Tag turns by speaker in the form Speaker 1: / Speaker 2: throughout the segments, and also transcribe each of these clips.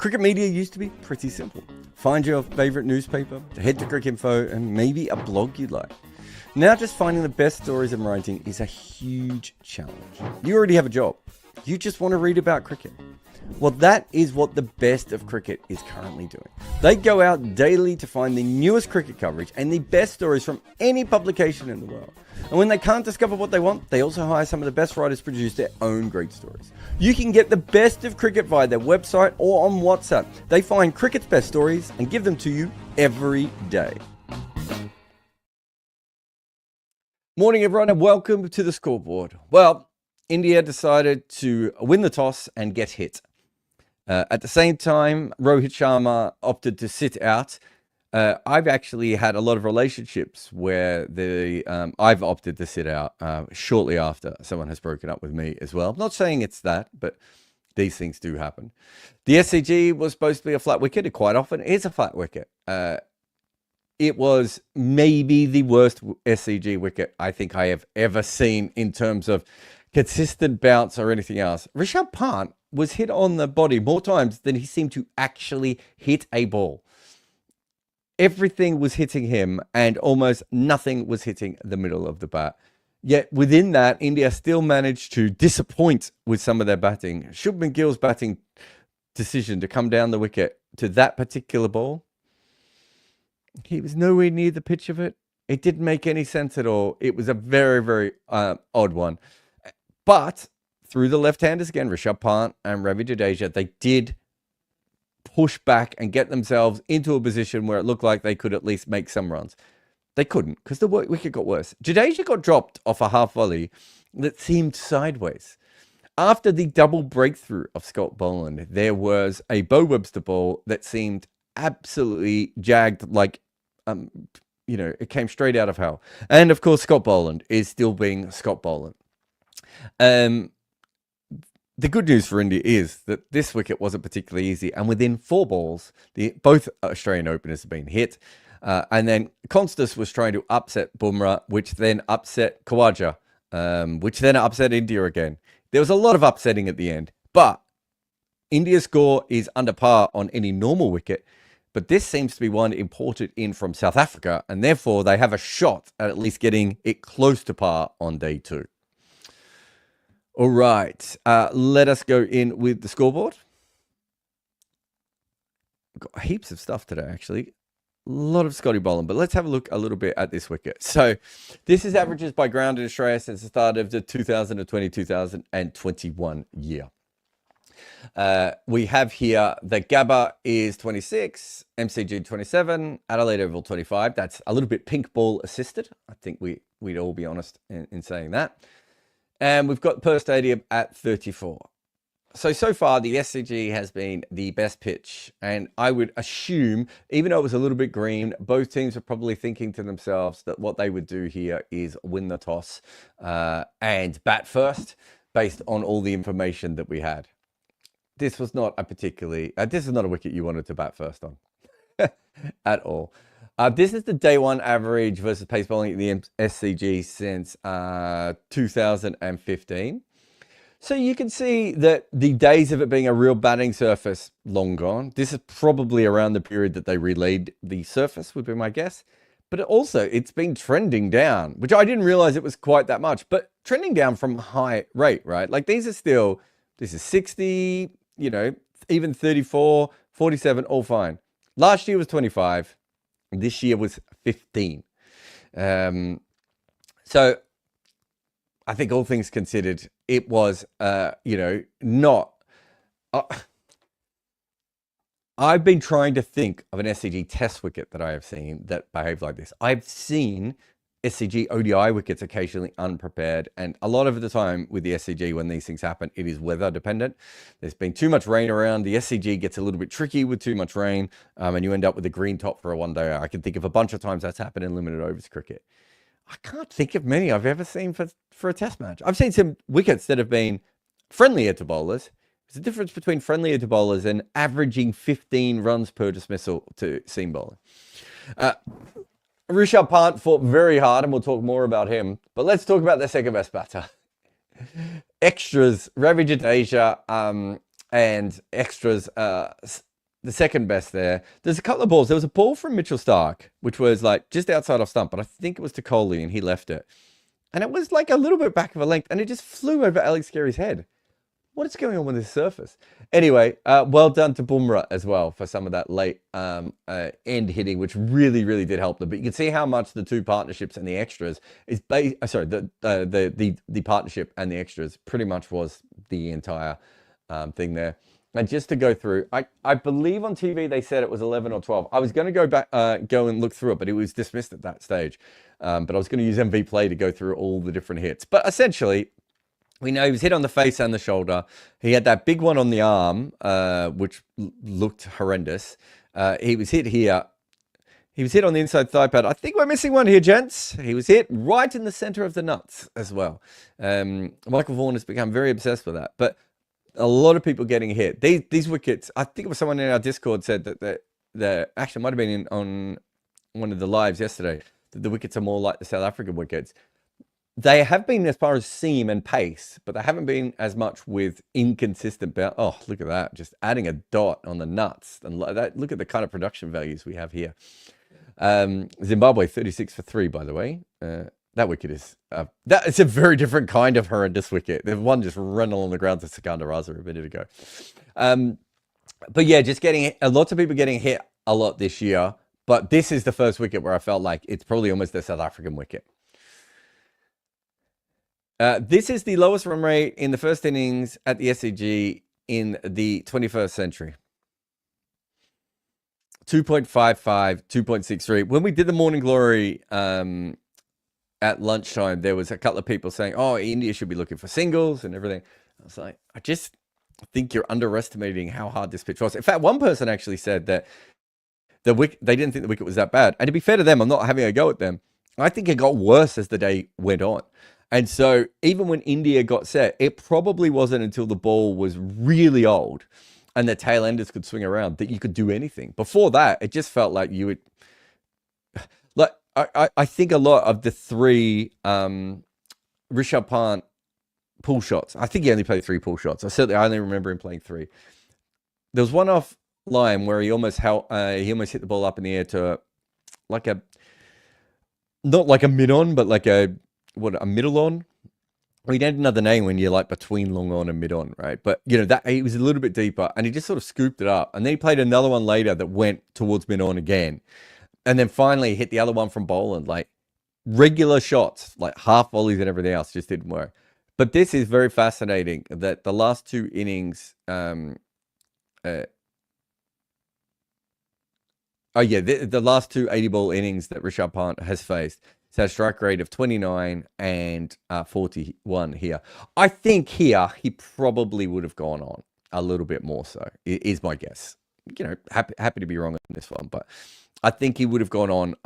Speaker 1: Cricket media used to be pretty simple. Find your favourite newspaper, head to Cricinfo, and maybe a blog you'd like. Now just finding the best stories and writing is a huge challenge. You already have a job. You just want to read about cricket. Well, that is what the best of cricket is currently doing. They go out daily to find the newest cricket coverage and the best stories from any publication in the world. And when they can't discover what they want, they also hire some of the best writers to produce their own great stories. You can get the best of cricket via their website or on WhatsApp. They find cricket's best stories and give them to you every day. Morning, everyone, and welcome to the Scoreboard. Well, India decided to win the toss and get hit. At the same time, Rohit Sharma opted to sit out. I've actually had a lot of relationships where I've opted to sit out shortly after someone has broken up with me as well. I'm not saying it's that, but these things do happen. The SCG was supposed to be a flat wicket. It quite often is a flat wicket. It was maybe the worst SCG wicket I think I have ever seen in terms of consistent bounce or anything else. Rishabh Pant was hit on the body more times than he seemed to actually hit a ball. Everything was hitting him and almost nothing was hitting the middle of the bat. Yet within that, India still managed to disappoint with some of their batting. Shubman Gill's batting decision to come down the wicket to that particular ball, he was nowhere near the pitch of it. It didn't make any sense at all. It was a very, very odd one. But through the left-handers again, Rishabh Pant and Ravi Jadeja, they did push back and get themselves into a position where it looked like they could at least make some runs. They couldn't because the wicket got worse. Jadeja got dropped off a half volley that seemed sideways. After the double breakthrough of Scott Boland, there was a Bo Webster ball that seemed absolutely jagged like, it came straight out of hell. And of course, Scott Boland is still being Scott Boland. The good news for India is that this wicket wasn't particularly easy, and within 4 balls, both Australian openers have been hit, and then Constas was trying to upset Bumrah, which then upset Khawaja, which then upset India again. There was a lot of upsetting at the end, but India's score is under par on any normal wicket, but this seems to be one imported in from South Africa, and therefore they have a shot at least getting it close to par on day 2. All right, let us go in with the scoreboard. We've got heaps of stuff today, actually. A lot of Scotty Boland, but let's have a look a little bit at this wicket. So this is averages by ground in Australia since the start of the 2020-2021 year. We have here the Gabba is 26, MCG 27, Adelaide Oval 25. That's a little bit pink ball assisted. I think we'd all be honest in saying that. And we've got Perth Stadium at 34. So far, the SCG has been the best pitch. And I would assume, even though it was a little bit green, both teams are probably thinking to themselves that what they would do here is win the toss and bat first based on all the information that we had. This was not a this is not a wicket you wanted to bat first on at all. This is the day 1 average versus pace bowling at the SCG since 2015. So you can see that the days of it being a real batting surface, long gone. This is probably around the period that they relayed the surface, would be my guess. But it's been trending down, which I didn't realize it was quite that much, but trending down from high rate, right? Like this is 60, even 34, 47, all fine. Last year was 25. This year was 15. So I think all things considered, it was, not... I've been trying to think of an SCG test wicket that I have seen that behaved like this. I've seen SCG ODI wickets occasionally unprepared, and a lot of the time with the SCG when these things happen, it is weather dependent. There's been too much rain around. The SCG gets a little bit tricky with too much rain, and you end up with a green top for a one-day. I can think of a bunch of times that's happened in limited overs cricket. I can't think of many I've ever seen for a test match. I've seen some wickets that have been friendlier to bowlers. There's a difference between friendlier to bowlers and averaging 15 runs per dismissal to seam bowling. Rishabh Pant fought very hard, and we'll talk more about him. But let's talk about the second best batter. Extras, Ravi Jadeja, and extras, the second best there. There's a couple of balls. There was a ball from Mitchell Starc, which was like just outside off stump, but I think it was to Coley and he left it. And it was like a little bit back of a length and it just flew over Alex Carey's head. What is going on with this surface? Anyway, well done to Bumrah as well for some of that late end hitting, which really, really did help them. But you can see how much the two partnerships and the extras is the partnership and the extras pretty much was the entire thing there. And just to go through, I believe on TV they said it was 11 or 12. I was going to go back, go and look through it, but it was dismissed at that stage. But I was going to use MV Play to go through all the different hits. But essentially, we know he was hit on the face and the shoulder. He had that big one on the arm, which looked horrendous. He was hit here. He was hit on the inside thigh pad. I think we're missing one here, gents. He was hit right in the center of the nuts as well. Michael Vaughan has become very obsessed with that. But a lot of people getting hit. These wickets, I think it was someone in our Discord said that actually might have been on one of the lives yesterday, that the wickets are more like the South African wickets. They have been as far as seam and pace, but they haven't been as much with inconsistent bounce. Oh, look at that. Just adding a dot on the nuts. And that, look at the kind of production values we have here. Zimbabwe, 36 for 3, by the way. That wicket is... it's a very different kind of horrendous wicket. The one just ran along the ground to Sikandar Raza a minute ago. But yeah, just getting... Lots of people getting hit a lot this year. But this is the first wicket where I felt like it's probably almost the South African wicket. This is the lowest run rate in the first innings at the SCG in the 21st century. 2.55, 2.63. When we did the Morning Glory at lunchtime, there was a couple of people saying, oh, India should be looking for singles and everything. I was like, I just think you're underestimating how hard this pitch was. In fact, one person actually said that they didn't think the wicket was that bad. And to be fair to them, I'm not having a go at them. I think it got worse as the day went on. And so even when India got set, it probably wasn't until the ball was really old and the tail enders could swing around that you could do anything. Before that, it just felt like you would... Like, I think a lot of the three Rishabh Pant pull shots, I think he only played 3 pull shots. I only remember him playing 3. There was one off line where he almost hit the ball up in the air to like a... Not like a mid-on, but like a middle on. We don't have another name when you're like between long on and mid on, right? But you know that he was a little bit deeper, and he just sort of scooped it up, and then he played another one later that went towards mid on again, and then finally hit the other one from Boland. Like regular shots, like half volleys and everything else just didn't work. But this is very fascinating that the last 2 innings. The last 2 80-ball innings that Rishabh Pant has faced. So a strike rate of 29 and 41 here. I think here he probably would have gone on a little bit more so, is my guess. You know, happy to be wrong on this one, but I think he would have gone on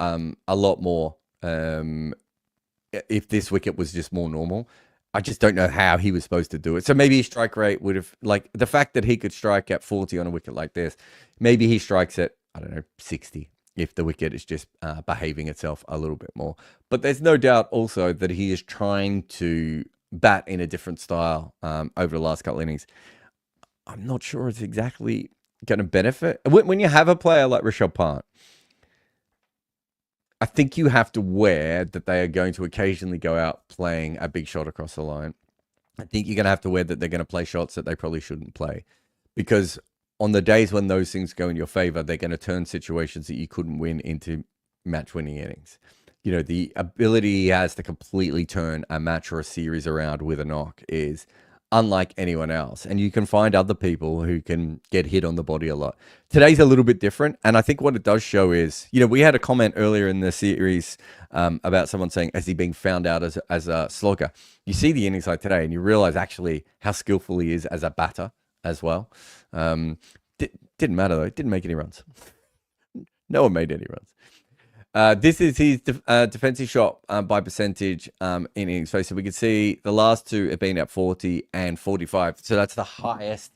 Speaker 1: a lot more if this wicket was just more normal. I just don't know how he was supposed to do it. So maybe his strike rate would have, like the fact that he could strike at 40 on a wicket like this, maybe he strikes at, I don't know, 60. If the wicket is just behaving itself a little bit more. But there's no doubt also that he is trying to bat in a different style over the last couple of innings. I'm not sure it's exactly going to benefit. When you have a player like Rishabh Pant, I think you have to wear that they are going to occasionally go out playing a big shot across the line. I think you're going to have to wear that they're going to play shots that they probably shouldn't play. Because on the days when those things go in your favor, they're going to turn situations that you couldn't win into match-winning innings. You know, the ability he has to completely turn a match or a series around with a knock is unlike anyone else. And you can find other people who can get hit on the body a lot. Today's a little bit different. And I think what it does show is, you know, we had a comment earlier in the series about someone saying, is he being found out as a slogger? You see the innings like today and you realize actually how skillful he is as a batter as well. Didn't matter though. It didn't make any runs. No one made any runs. This is his defensive shot by percentage innings. So we can see the last 2 have been at 40 and 45. So that's the highest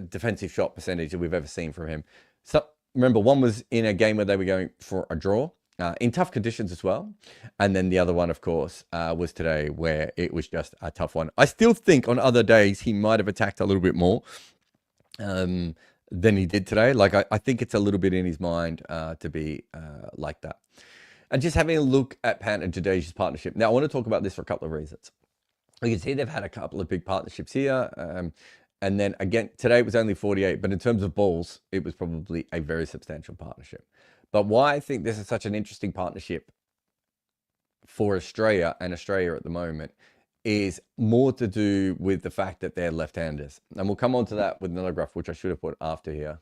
Speaker 1: defensive shot percentage that we've ever seen from him. So remember, one was in a game where they were going for a draw in tough conditions as well. And then the other one, of course, was today where it was just a tough one. I still think on other days he might have attacked a little bit more. than he did today. Like, I think it's a little bit in his mind to be like that. And just having a look at Pant and Jadeja's partnership. Now, I want to talk about this for a couple of reasons. You can see they've had a couple of big partnerships here. And then again, today it was only 48, but in terms of balls, it was probably a very substantial partnership. But why I think this is such an interesting partnership for Australia and Australia at the moment is more to do with the fact that they're left-handers. And we'll come on to that with another graph, which I should have put after here.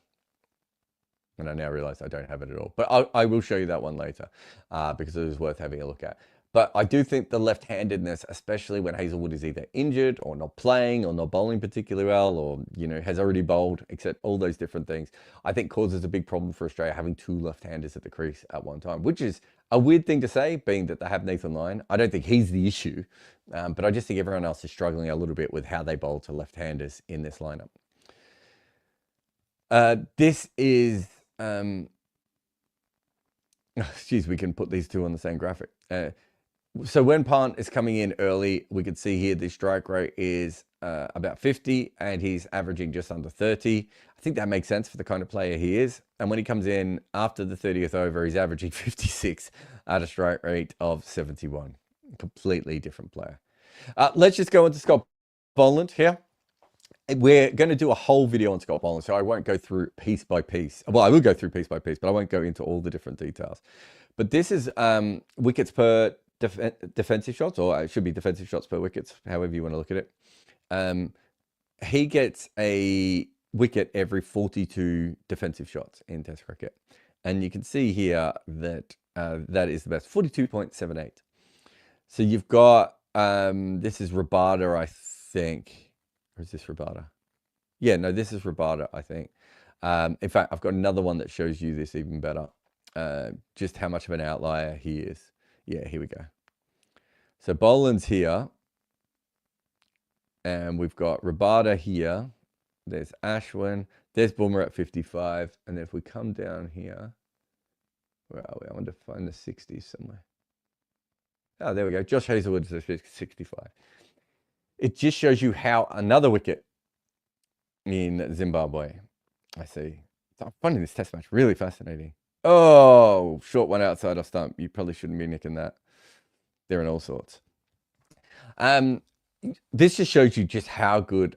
Speaker 1: And I now realize I don't have it at all. But I will show you that one later because it is worth having a look at. But I do think the left-handedness, especially when Hazlewood is either injured or not playing or not bowling particularly well or, you know, has already bowled, except all those different things, I think causes a big problem for Australia having two left-handers at the crease at one time, which is a weird thing to say, being that they have Nathan Lyon. I don't think he's the issue, but I just think everyone else is struggling a little bit with how they bowl to left-handers in this lineup. This is... Excuse, we can put these two on the same graphic. So when Pant is coming in early, we can see here the strike rate is about 50 and he's averaging just under 30. I think that makes sense for the kind of player he is. And when he comes in after the 30th over, he's averaging 56 at a strike rate of 71. Completely different player. Let's just go into Scott Boland here. We're going to do a whole video on Scott Boland, so I won't go through piece by piece. Well, I will go through piece by piece, but I won't go into all the different details. But this is wickets per defensive shots, or it should be defensive shots per wickets, however you want to look at it. He gets a wicket every 42 defensive shots in Test cricket. And you can see here that that is the best, 42.78. So you've got, this is Rabada, I think. Or is this Rabada? Yeah, no, this is Rabada, I think. In fact, I've got another one that shows you this even better. Just how much of an outlier he is. Yeah, here we go. So Boland's here. And we've got Rabada here. There's Ashwin. There's Boomer at 55. And if we come down here, where are we? I want to find the 60s somewhere. Oh, there we go. Josh Hazlewood's at 65. It just shows you how another wicket in Zimbabwe. I see. I'm finding this test match really fascinating. Oh, short one outside off stump. You probably shouldn't be nicking that. They're in all sorts. This just shows you just how good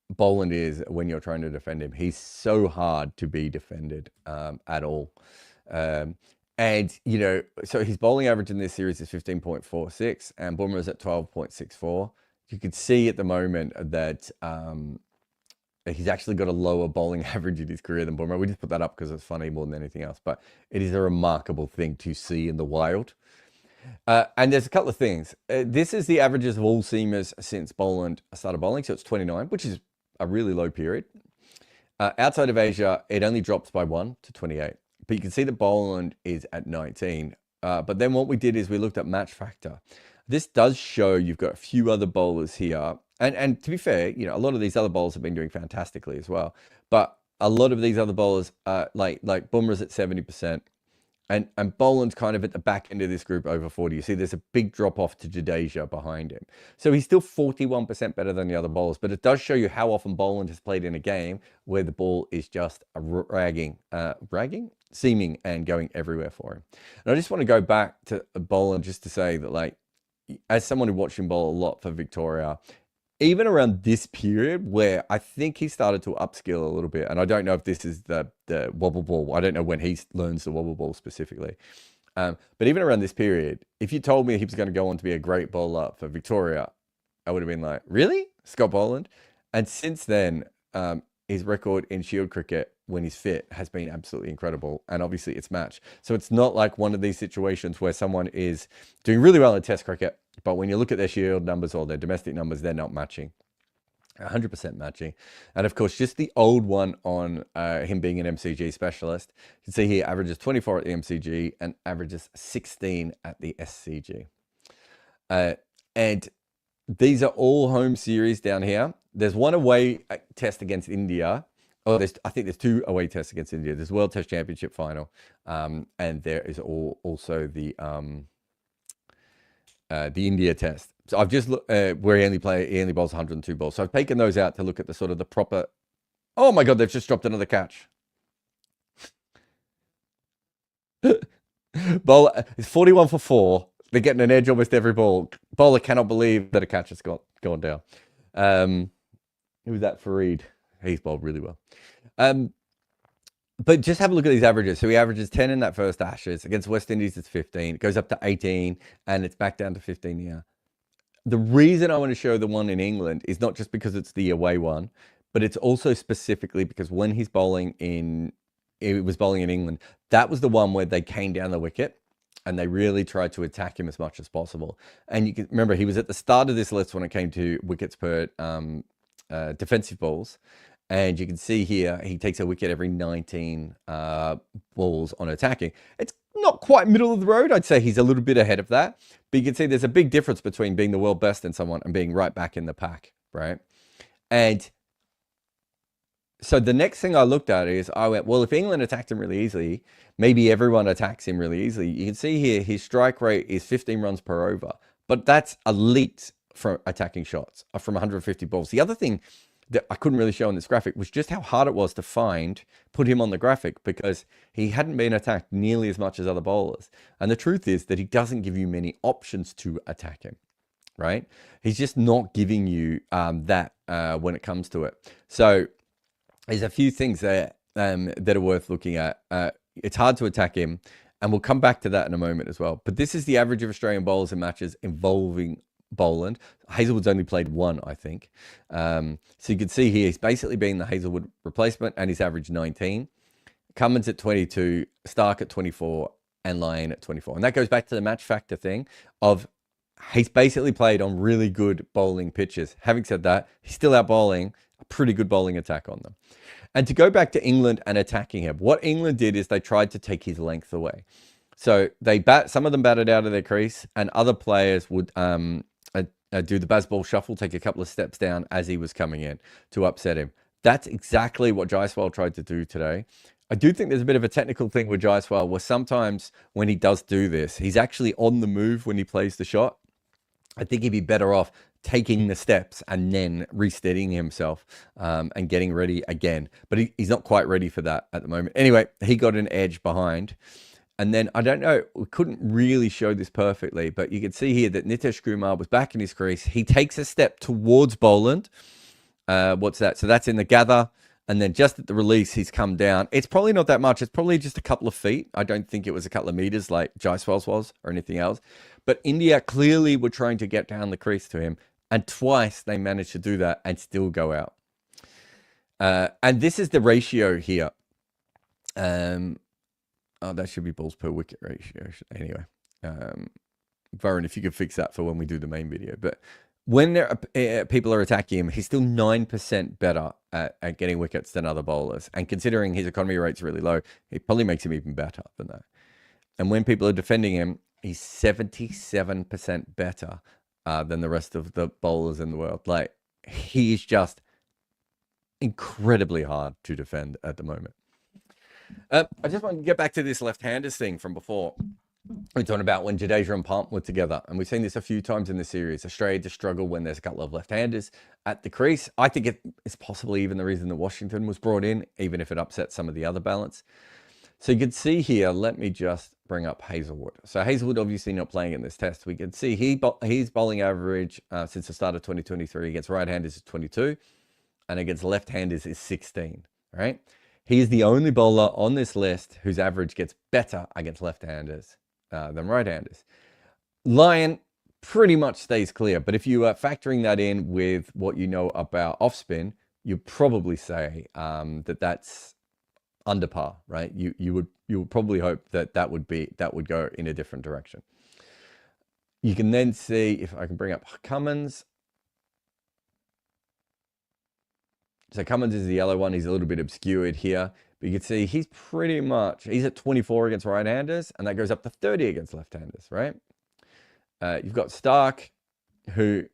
Speaker 1: Boland is when you're trying to defend him. He's so hard to be defended at all. And, you know, so his bowling average in this series is 15.46 and Boomer's at 12.64. You can see at the moment that he's actually got a lower bowling average in his career than Boomer. We just put that up because it's funny more than anything else. But it is a remarkable thing to see in the wild. And there's a couple of things. This is the averages of all seamers since Boland started bowling. So it's 29, which is a really low period. Outside of Asia, it only drops by 1 to 28. But you can see that Boland is at 19. But then what we did is we looked at match factor. This does show you've got a few other bowlers here. And to be fair, you know, a lot of these other bowlers have been doing fantastically as well. But a lot of these other bowlers, like Bumrah's at 70%. And Boland's kind of at the back end of this group over 40. You see there's a big drop off to Jadeja behind him. So he's still 41% better than the other bowlers. But it does show you how often Boland has played in a game where the ball is just seaming and going everywhere for him. And I just want to go back to Boland just to say that, like, as someone who watched him bowl a lot for Victoria, even around this period where I think he started to upskill a little bit, and I don't know if this is the wobble ball. I don't know when he learns the wobble ball specifically. But even around this period, if you told me he was going to go on to be a great bowler for Victoria, I would have been like, really? Scott Boland? And since then, his record in Shield cricket when he's fit has been absolutely incredible. And obviously it's matched. So it's not like one of these situations where someone is doing really well in Test cricket, but when you look at their Shield numbers or their domestic numbers, they're not matching. 100% matching. And of course, just the old one on him being an MCG specialist. You can see here averages 24 at the MCG and averages 16 at the SCG. And these are all home series down here. There's one away test against India. Oh, I think there's 2 away tests against India. There's World Test Championship final. And there is also the India test. So I've just looked where he only bowls 102 balls. So I've taken those out to look at the sort of the proper Oh my God, they've just dropped another catch. Bowler is 41 for 4. They're getting an edge almost every ball. Bowler cannot believe that a catch has gone down. Who was that? Fareed. He's bowled really well. But just have a look at these averages. So he averages 10 in that first Ashes. Against West Indies, it's 15. It goes up to 18, and it's back down to 15 here. The reason I want to show the one in England is not just because it's the away one, but it's also specifically because when he's bowling in England, that was the one where they came down the wicket and they really tried to attack him as much as possible. And you can remember he was at the start of this list when it came to wickets per defensive balls. And you can see here, he takes a wicket every 19 balls on attacking. It's not quite middle of the road. I'd say he's a little bit ahead of that. But you can see there's a big difference between being the world best in someone and being right back in the pack, right? And so the next thing I looked at is I went, well, if England attacked him really easily, maybe everyone attacks him really easily. You can see here his strike rate is 15 runs per over, but that's elite for attacking shots from 150 balls. The other thing that I couldn't really show on this graphic was just how hard it was to put him on the graphic, because he hadn't been attacked nearly as much as other bowlers. And the truth is that he doesn't give you many options to attack him, right? He's just not giving you that when it comes to it. So there's a few things there that are worth looking at. It's hard to attack him, and we'll come back to that in a moment as well. But this is the average of Australian bowlers in matches involving Boland. Hazelwood's only played one, I think. So you can see here, he's basically been the Hazelwood replacement, and he's averaged 19. Cummins at 22, Stark at 24, and Lyon at 24. And that goes back to the match factor thing of he's basically played on really good bowling pitches. Having said that, he's still out bowling a pretty good bowling attack on them. And to go back to England and attacking him, what England did is they tried to take his length away. So some of them batted out of their crease, and other players would do the Bazball shuffle, take a couple of steps down as he was coming in to upset him. That's exactly what Jaiswal tried to do today. I do think there's a bit of a technical thing with Jaiswal where sometimes when he does do this, he's actually on the move when he plays the shot. I think he'd be better off taking the steps and then resteadying himself and getting ready again. But he's not quite ready for that at the moment. Anyway, he got an edge behind. And then, I don't know, we couldn't really show this perfectly, but you can see here that Nitish Kumar was back in his crease. He takes a step towards Boland. What's that? So that's in the gather. And then just at the release, he's come down. It's probably not that much. It's probably just a couple of feet. I don't think it was a couple of meters like Jaiswal's was or anything else. But India clearly were trying to get down the crease to him. And twice they managed to do that and still go out. And this is the ratio here. Oh, that should be balls per wicket ratio. Anyway, Varun, if you could fix that for when we do the main video. But when people are attacking him, he's still 9% better at getting wickets than other bowlers. And considering his economy rate's really low, it probably makes him even better than that. And when people are defending him, he's 77% better than the rest of the bowlers in the world. Like, he's just incredibly hard to defend at the moment. I just want to get back to this left-handers thing from before. We're talking about when Jadeja and Pant were together, and we've seen this a few times in the series. Australia just struggle when there's a couple of left-handers at the crease. I think it's possibly even the reason that Washington was brought in, even if it upsets some of the other balance. So you can see here, let me just bring up Hazelwood. So Hazelwood obviously not playing in this test. We can see his bowling average since the start of 2023 against right-handers is 22, and against left-handers is 16, right? He is the only bowler on this list whose average gets better against left-handers than right-handers. Lyon pretty much stays clear, but if you are factoring that in with what you know about off-spin, you'd probably say that that's under par, right? You would probably hope that would go in a different direction. You can then see, if I can bring up Cummins. So Cummins is the yellow one. He's a little bit obscured here. But you can see he's at 24 against right-handers, and that goes up to 30 against left-handers, right? You've got Stark, who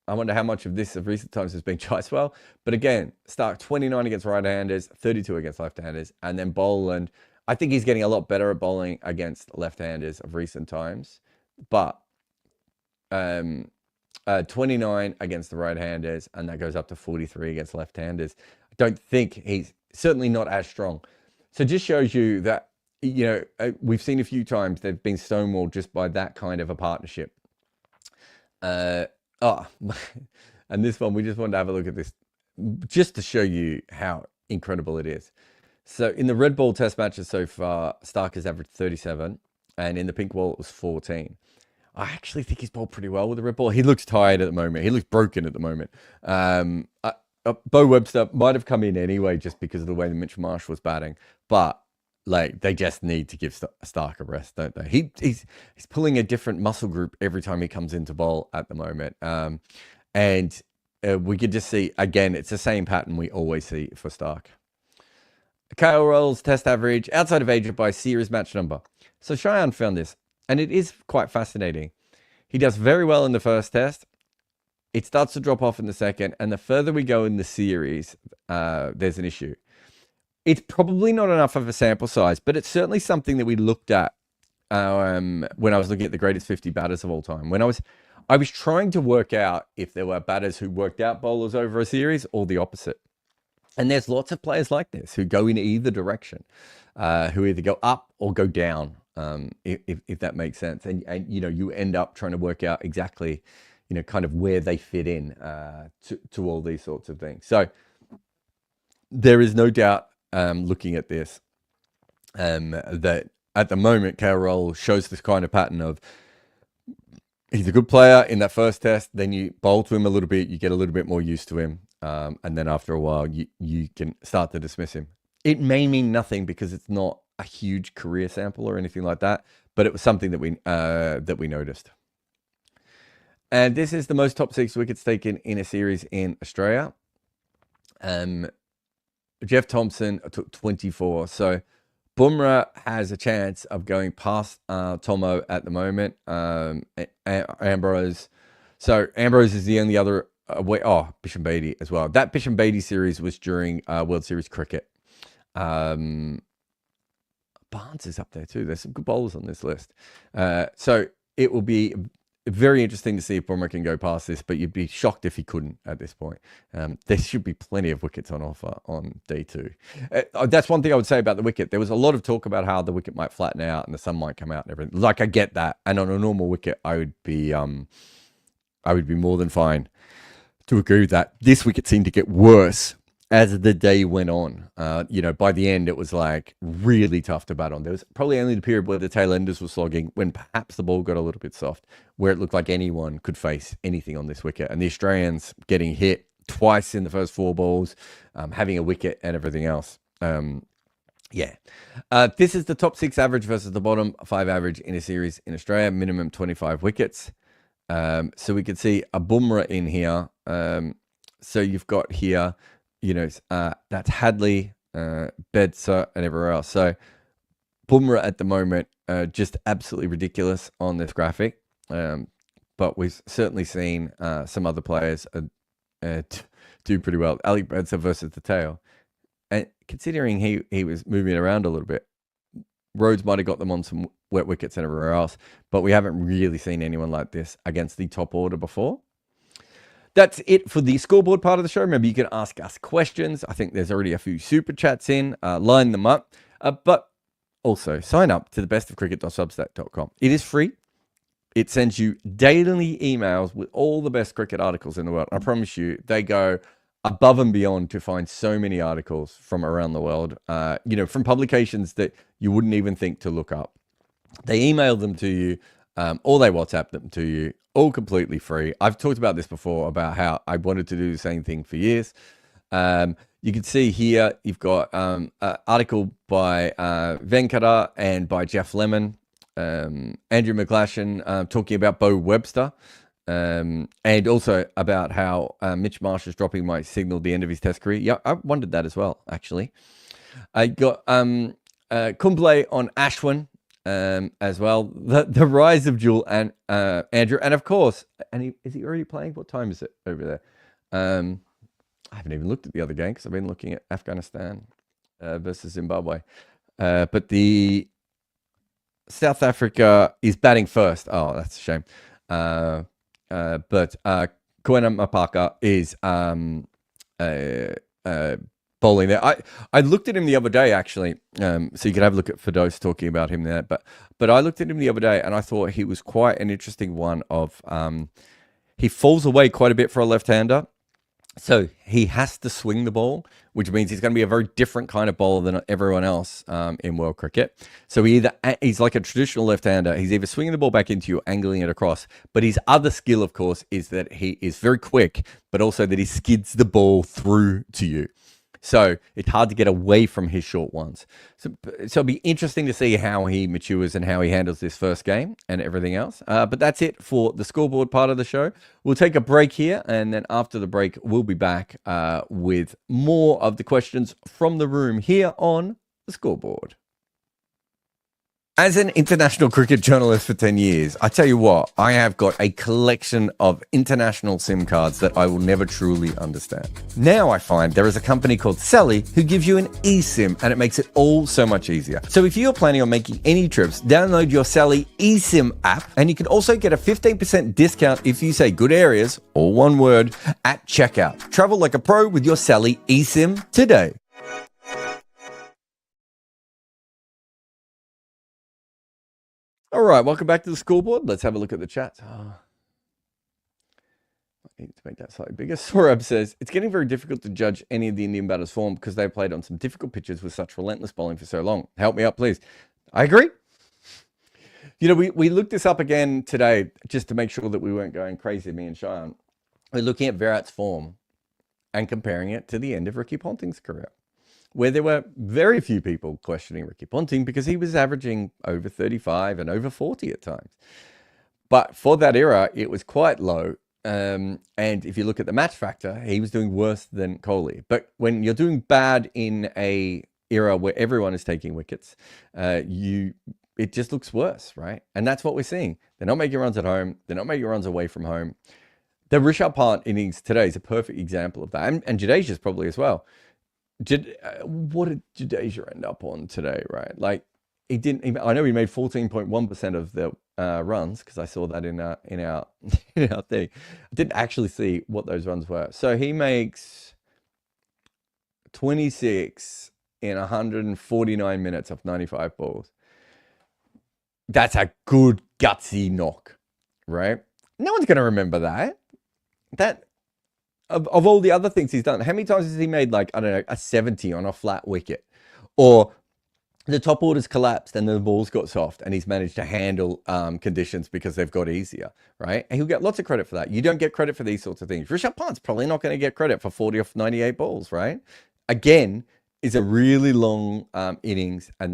Speaker 1: I wonder how much of this of recent times has been Jaiswal. But again, Stark 29 against right-handers, 32 against left-handers. And then Boland, I think he's getting a lot better at bowling against left-handers of recent times. But 29 against the right-handers, and that goes up to 43 against left-handers. I don't think he's certainly not as strong. So just shows you that, we've seen a few times they've been stonewalled just by that kind of a partnership. And this one, we just wanted to have a look at this just to show you how incredible it is. So in the red ball test matches so far, Stark has averaged 37, and in the pink ball it was 14. I actually think he's bowled pretty well with the red ball. He looks tired at the moment. He looks broken at the moment. Bo Webster might have come in anyway just because of the way that Mitch Marsh was batting, but like they just need to give Stark a rest, don't they? He's pulling a different muscle group every time he comes into bowl at the moment, and we could just see again it's the same pattern we always see for Stark. KL Roll's test average outside of age by series match number. So Cheyenne found this, and it is quite fascinating. He does very well in the first test. It starts to drop off in the second, and the further we go in the series, there's an issue. It's probably not enough of a sample size, but it's certainly something that we looked at when I was looking at the greatest 50 batters of all time. When I was trying to work out if there were batters who worked out bowlers over a series or the opposite. And there's lots of players like this who go in either direction, who either go up or go down, if that makes sense. And you end up trying to work out exactly, kind of where they fit in to all these sorts of things. So there is no doubt, looking at this, that at the moment, KL Roll shows this kind of pattern of he's a good player in that first test, then you bowl to him a little bit, you get a little bit more used to him. And then after a while, you can start to dismiss him. It may mean nothing because it's not a huge career sample or anything like that, but it was something that we noticed. And this is the most top 6 wickets taken in a series in Australia. Jeff Thompson took 24. So Bumrah has a chance of going past Tomo at the moment. Ambrose. So Ambrose is the only other. Bisham Beatty as well. That Bisham Beatty series was during World Series cricket. Barnes is up there too. There's some good bowlers on this list. So it will be very interesting to see if Bumrah can go past this, but you'd be shocked if he couldn't at this point. There should be plenty of wickets on offer on day 2. That's one thing I would say about the wicket. There was a lot of talk about how the wicket might flatten out and the sun might come out and everything. Like, I get that. And on a normal wicket, I would be more than fine to agree with that. This wicket seemed to get worse as the day went on. By the end, it was like really tough to bat on. There was probably only the period where the tail enders were slogging when perhaps the ball got a little bit soft, where it looked like anyone could face anything on this wicket. And the Australians getting hit twice in the first 4 balls, having a wicket and everything else. This is the top 6 average versus the bottom 5 average in a series in Australia, minimum 25 wickets. So we could see a Bumrah in here. So you've got here, that's Hadley, Bedser, and everywhere else. So Bumrah at the moment, just absolutely ridiculous on this graphic. But we've certainly seen some other players do pretty well. Ali Bedser versus the tail. And considering he was moving around a little bit, Rhodes might have got them on some wet wickets and everywhere else, but we haven't really seen anyone like this against the top order before. That's it for the scoreboard part of the show. Remember, you can ask us questions. I think there's already a few super chats in. Line them up. But also, sign up to the bestofcricket.substack.com. It is free. It sends you daily emails with all the best cricket articles in the world. I promise you, they go above and beyond to find so many articles from around the world, from publications that you wouldn't even think to look up. They email them to you, or they WhatsApp them to you, all completely free. I've talked about this before, about how I wanted to do the same thing for years. You can see here, you've got an article by Venkata and by Jeff Lemon, Andrew McGlashan talking about Bo Webster, and also about how Mitch Marsh's dropping might signal the end of his test career. Yeah, I wondered that as well, actually. I got Kumble on Ashwin as well. The rise of Jewel and Andrew. And of course, is he already playing? What time is it over there? I haven't even looked at the other game because I've been looking at Afghanistan versus Zimbabwe. But the South Africa is batting first. Oh, that's a shame. But Kwena Mapaka is bowling there. I looked at him the other day, actually, so you could have a look at Fidos talking about him there. But I looked at him the other day, and I thought he was quite an interesting one. He falls away quite a bit for a left-hander. So he has to swing the ball, which means he's going to be a very different kind of bowler than everyone else in world cricket. So he's like a traditional left-hander. He's either swinging the ball back into you, or angling it across. But his other skill, of course, is that he is very quick, but also that he skids the ball through to you. So it's hard to get away from his short ones. So it'll be interesting to see how he matures and how he handles this first game and everything else. But that's it for the scoreboard part of the show. We'll take a break here, and then after the break, we'll be back with more of the questions from the room here on the scoreboard. As an international cricket journalist for 10 years, I tell you what, I have got a collection of international SIM cards that I will never truly understand. Now I find there is a company called Sally who gives you an eSIM, and it makes it all so much easier. So if you're planning on making any trips, download your Sally eSIM app, and you can also get a 15% discount if you say good areas, all one word, at checkout. Travel like a pro with your Sally eSIM today. All right, welcome back to the scoreboard. Let's have a look at the chat. I need to make that slightly bigger. Sorab says, it's getting very difficult to judge any of the Indian batters' form because they played on some difficult pitches with such relentless bowling for so long. Help me out, please. I agree. You know, we looked this up again today just to make sure that we weren't going crazy, me and Cheyenne. We're looking at Virat's form and comparing it to the end of Ricky Ponting's career, where there were very few people questioning Ricky Ponting because he was averaging over 35 and over 40 at times. But for that era, it was quite low. And if you look at the match factor, he was doing worse than Kohli. But when you're doing bad in a era where everyone is taking wickets, it just looks worse, right? And that's what we're seeing. They're not making runs at home. They're not making runs away from home. The Rishabh Pant innings today is a perfect example of that. And Jadeja's probably as well. What did Jadeja end up on today, right? Like, he didn't. I know he made 14.1% of the runs because I saw that in our thing. I didn't actually see what those runs were. So he makes 26 in 149 minutes of 95 balls. That's a good gutsy knock, right? No one's going to remember that. Of all the other things he's done, how many times has he made, like, I don't know, a 70 on a flat wicket? Or the top order's collapsed and the balls got soft and he's managed to handle conditions because they've got easier, right? And he'll get lots of credit for that. You don't get credit for these sorts of things. Rishabh Pant's probably not going to get credit for 40 off 98 balls, right? Again, is a really long innings, and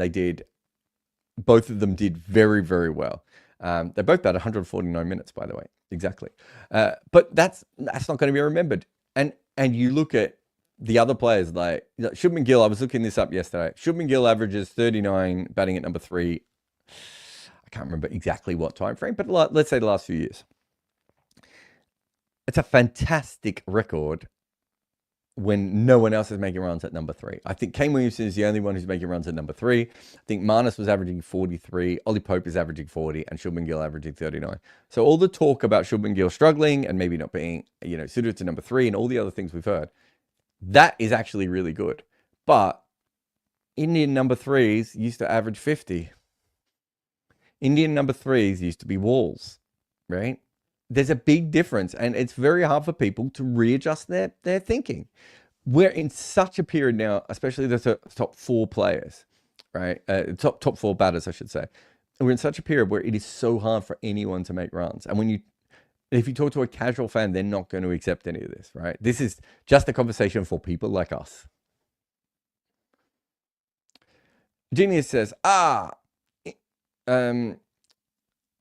Speaker 1: both of them did very, very well. They both had 149 minutes, by the way. Exactly. But that's not going to be remembered. And you look at the other players, like Shubman Gill. I was looking this up yesterday. Shubman Gill averages 39 batting at number 3. I can't remember exactly what time frame, but let's say the last few years. It's a fantastic record when no one else is making runs at number 3. I think Kane Williamson is the only one who's making runs at number 3. I think Marnus was averaging 43, Ollie Pope is averaging 40, and Shubman Gill averaging 39. So all the talk about Shubman Gill struggling and maybe not being, suited to number 3 and all the other things we've heard, that is actually really good. But Indian number 3s used to average 50. Indian number 3s used to be walls, right? There's a big difference, and it's very hard for people to readjust their thinking. We're in such a period now, especially the top 4 players, right? Top 4 batters, I should say. And we're in such a period where it is so hard for anyone to make runs. And if you talk to a casual fan, they're not going to accept any of this, right? This is just a conversation for people like us. Genius says,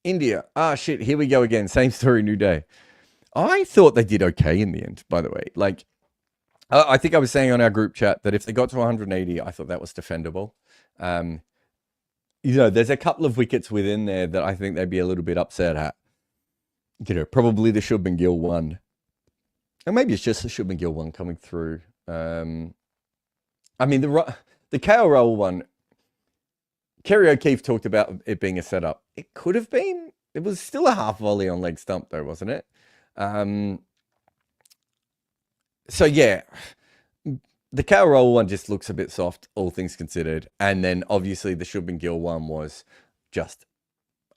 Speaker 1: India. Shit, here we go again. Same story, new day. I thought they did okay in the end, by the way. Like, I think I was saying on our group chat that if they got to 180, I thought that was defendable. There's a couple of wickets within there that I think they'd be a little bit upset at. Probably the Shubman Gill one. And maybe it's just the Shubman Gill one coming through. The KL Rahul one, Kerry O'Keefe talked about it being a setup. It could have been. It was still a half volley on leg stump, though, wasn't it? So, yeah. the KL one just looks a bit soft, all things considered. And then obviously the Shubman Gill one was just,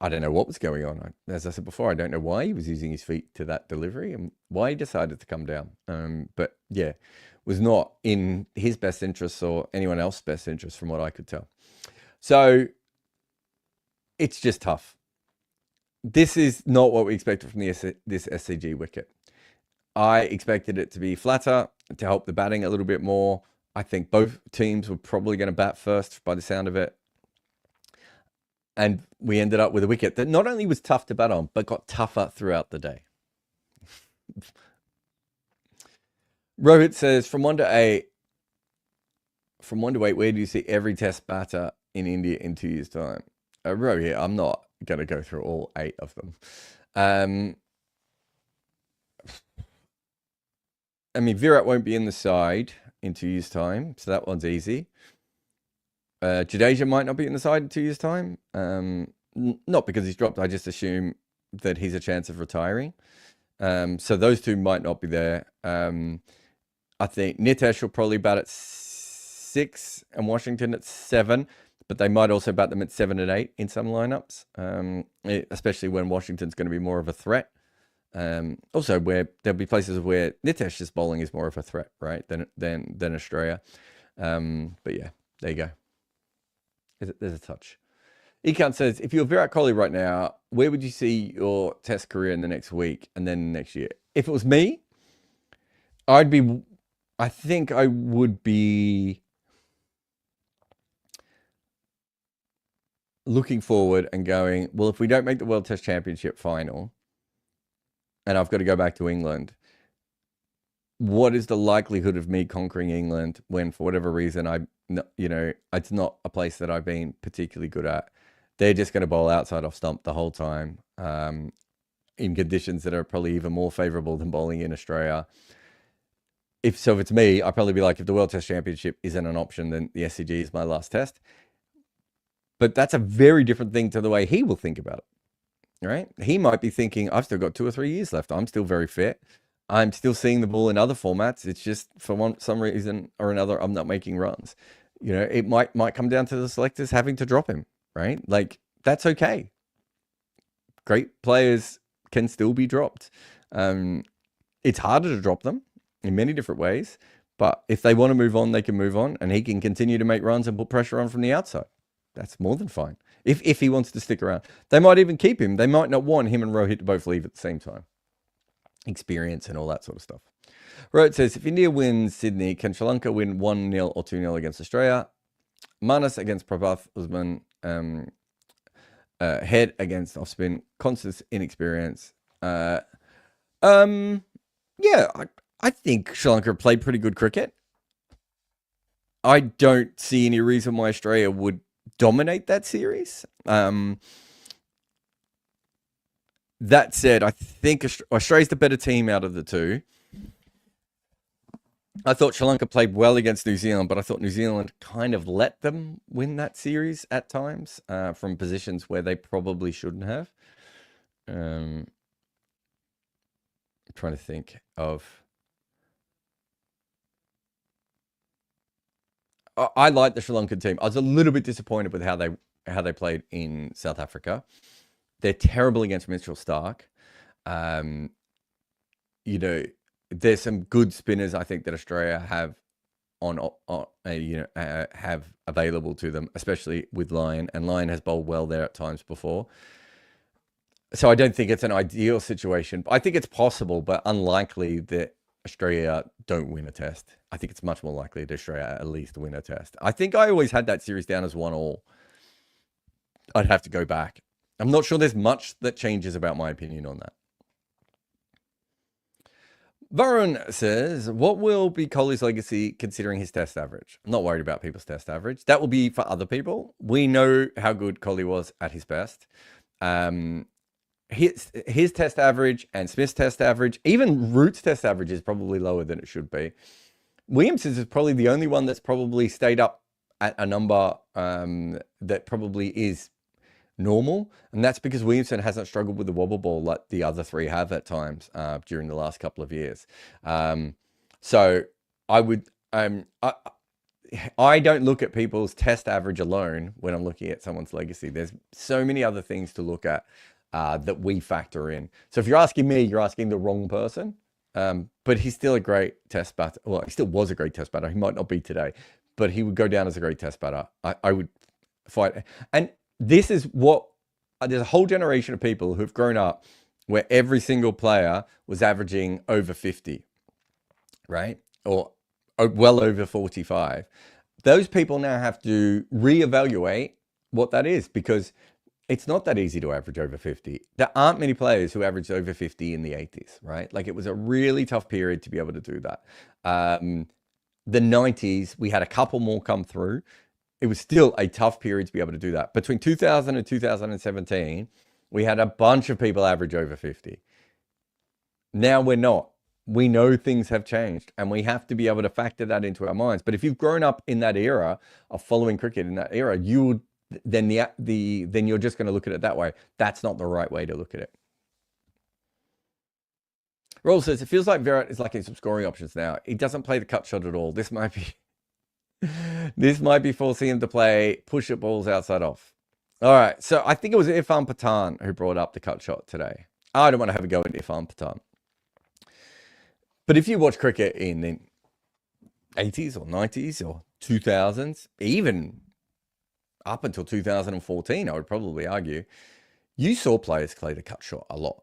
Speaker 1: I don't know what was going on. As I said before, I don't know why he was using his feet to that delivery and why he decided to come down. But yeah, was not in his best interest or anyone else's best interest from what I could tell. So it's just tough. This is not what we expected from this SCG wicket. I expected it to be flatter, to help the batting a little bit more. I think both teams were probably going to bat first by the sound of it. And we ended up with a wicket that not only was tough to bat on, but got tougher throughout the day. Rohit says, from 1 to 8, where do you see every test batter in India in 2 years' time? Rohit, I'm not going to go through all 8 of them. I mean, Virat won't be in the side in 2 years' time, so that one's easy. Jadeja might not be in the side in 2 years' time. Not because he's dropped. I just assume that he's a chance of retiring. So those two might not be there. I think Nitesh will probably bat at 6 and Washington at 7, but they might also bat them at 7 and 8 in some lineups, especially when Washington's going to be more of a threat. Also, where there'll be places where Nitesh's bowling is more of a threat, right, than Australia. But yeah, there you go. There's a touch. Ekan says, if you're Virat Kohli right now, where would you see your test career in the next week and then next year? If it was me, I think I would be looking forward and going, well, if we don't make the World Test Championship final and I've got to go back to England, what is the likelihood of me conquering England when, for whatever reason, it's not a place that I've been particularly good at? They're just going to bowl outside off stump the whole time in conditions that are probably even more favorable than bowling in Australia. If it's me, I'd probably be like, if the World Test Championship isn't an option, then the SCG is my last test. But that's a very different thing to the way he will think about it, right? He might be thinking, I've still got 2 or 3 years left. I'm still very fit. I'm still seeing the ball in other formats. It's just for some reason or another, I'm not making runs. It might come down to the selectors having to drop him, right? Like, that's okay. Great players can still be dropped. It's harder to drop them in many different ways, but if they want to move on, they can move on, and he can continue to make runs and put pressure on from the outside. That's more than fine. If he wants to stick around, they might even keep him. They might not want him and Rohit to both leave at the same time. Experience and all that sort of stuff. Rohit says, if India wins Sydney, can Sri Lanka win 1-0 or 2-0 against Australia? Manas against Prabhath Usman. Head against off-spin. Constance inexperience. Yeah, I think Sri Lanka played pretty good cricket. I don't see any reason why Australia would dominate that series. That said, I think Australia's the better team out of the two. I thought Sri Lanka played well against New Zealand, but I thought New Zealand kind of let them win that series at times from positions where they probably shouldn't have. I'm trying to think of... I like the Sri Lankan team. I was a little bit disappointed with how they played in South Africa. They're terrible against Mitchell Starc. There's some good spinners I think that Australia have have available to them, especially with Lyon, and Lyon has bowled well there at times before. So I don't think it's an ideal situation. I think it's possible, but unlikely that Australia don't win a test. I think it's much more likely that Australia at least win a test. I think I always had that series down as 1-1. I'd have to go back. I'm not sure there's much that changes about my opinion on that. Varun says, what will be Kohli's legacy considering his test average? I'm not worried about people's test average. That will be for other people. We know how good Kohli was at his best. His test average and Smith's test average, even Root's test average is probably lower than it should be. Williamson's is probably the only one that's probably stayed up at a number that probably is normal, and that's because Williamson hasn't struggled with the wobble ball like the other three have at times during the last couple of years. So I would I don't look at people's test average alone when I'm looking at someone's legacy. There's so many other things to look at that we factor in. So if you're asking me, you're asking the wrong person. But he's still a great test batter. Well, he still was a great test batter. He might not be today, but he would go down as a great test batter. I would fight. And this is what, there's a whole generation of people who've grown up where every single player was averaging over 50, right? Or well over 45. Those people now have to reevaluate what that is, because it's not that easy to average over 50. There aren't many players who averaged over 50 in the 80s, right? Like, it was a really tough period to be able to do that. The 90s, we had a couple more come through. It was still a tough period to be able to do that. Between 2000 and 2017, we had a bunch of people average over 50. Now we're not. We know things have changed, and we have to be able to factor that into our minds. But if you've grown up in that era of following cricket in that era, you would then then you're just going to look at it that way. That's not the right way to look at it. Roll says, it feels like Virat is lacking some scoring options now. He doesn't play the cut shot at all. This might be forcing him to play push-up balls outside off. All right, so I think it was Irfan Pathan who brought up the cut shot today. I don't want to have a go at Irfan Pathan. But if you watch cricket in the 80s or 90s or 2000s, even up until 2014, I would probably argue, you saw players play the cut shot a lot.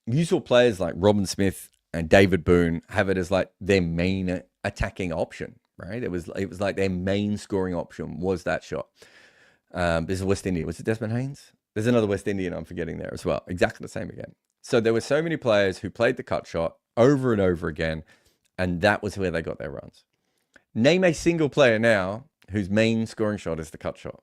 Speaker 1: You saw players like Robin Smith and David Boone have it as like their main attacking option, right? It was like their main scoring option was that shot. There's a West Indian. Was it Desmond Haynes? There's another West Indian I'm forgetting there as well. Exactly the same again. So there were so many players who played the cut shot over and over again, and that was where they got their runs. Name a single player now whose main scoring shot is the cut shot.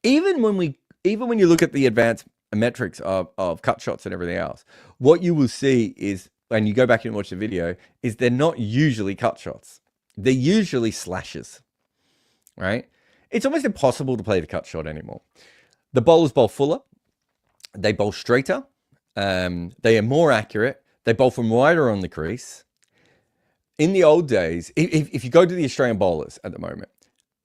Speaker 1: Even when you look at the advanced metrics of cut shots and everything else, what you will see is, when you go back and watch the video, is they're not usually cut shots. They're usually slashes, right? It's almost impossible to play the cut shot anymore. The bowlers bowl fuller. They bowl straighter. They are more accurate. They bowl from wider on the crease. In the old days, if you go to the Australian bowlers at the moment,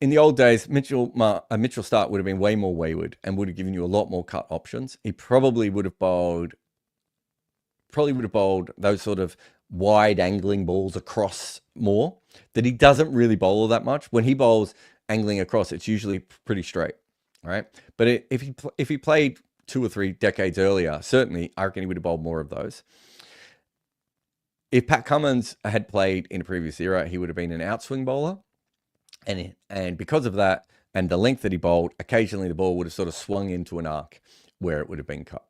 Speaker 1: in the old days, Mitchell Starc would have been way more wayward and would have given you a lot more cut options. He probably would have bowled those sort of wide angling balls across more, that he doesn't really bowl all that much. When he bowls angling across, it's usually pretty straight, right? But if he played 2 or 3 decades earlier, certainly I reckon he would have bowled more of those. If Pat Cummins had played in a previous era, he would have been an outswing bowler. And because of that, and the length that he bowled, occasionally the ball would have sort of swung into an arc where it would have been cut.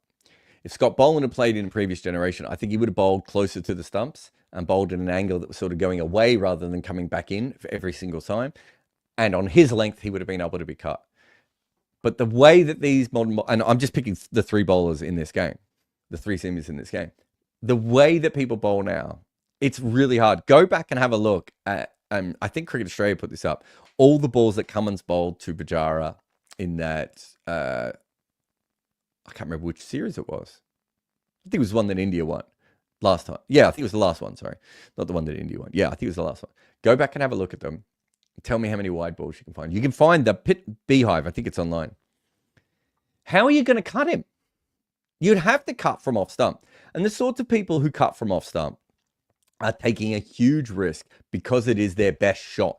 Speaker 1: If Scott Boland had played in a previous generation, I think he would have bowled closer to the stumps and bowled in an angle that was sort of going away rather than coming back in for every single time. And on his length, he would have been able to be cut. But the way that these modern, and I'm just picking the 3 bowlers in this game, the 3 seamers in this game, the way that people bowl now, it's really hard. Go back and have a look at, I think Cricket Australia put this up, all the balls that Cummins bowled to Bajara in that, I can't remember which series it was. I think it was one that India won last time. Yeah, I think it was the last one, sorry. Not the one that India won. Yeah, I think it was the last one. Go back and have a look at them. Tell me how many wide balls you can find. You can find the Pit Beehive. I think it's online. How are you going to cut him? You'd have to cut from off stump. And the sorts of people who cut from off stump are taking a huge risk because it is their best shot.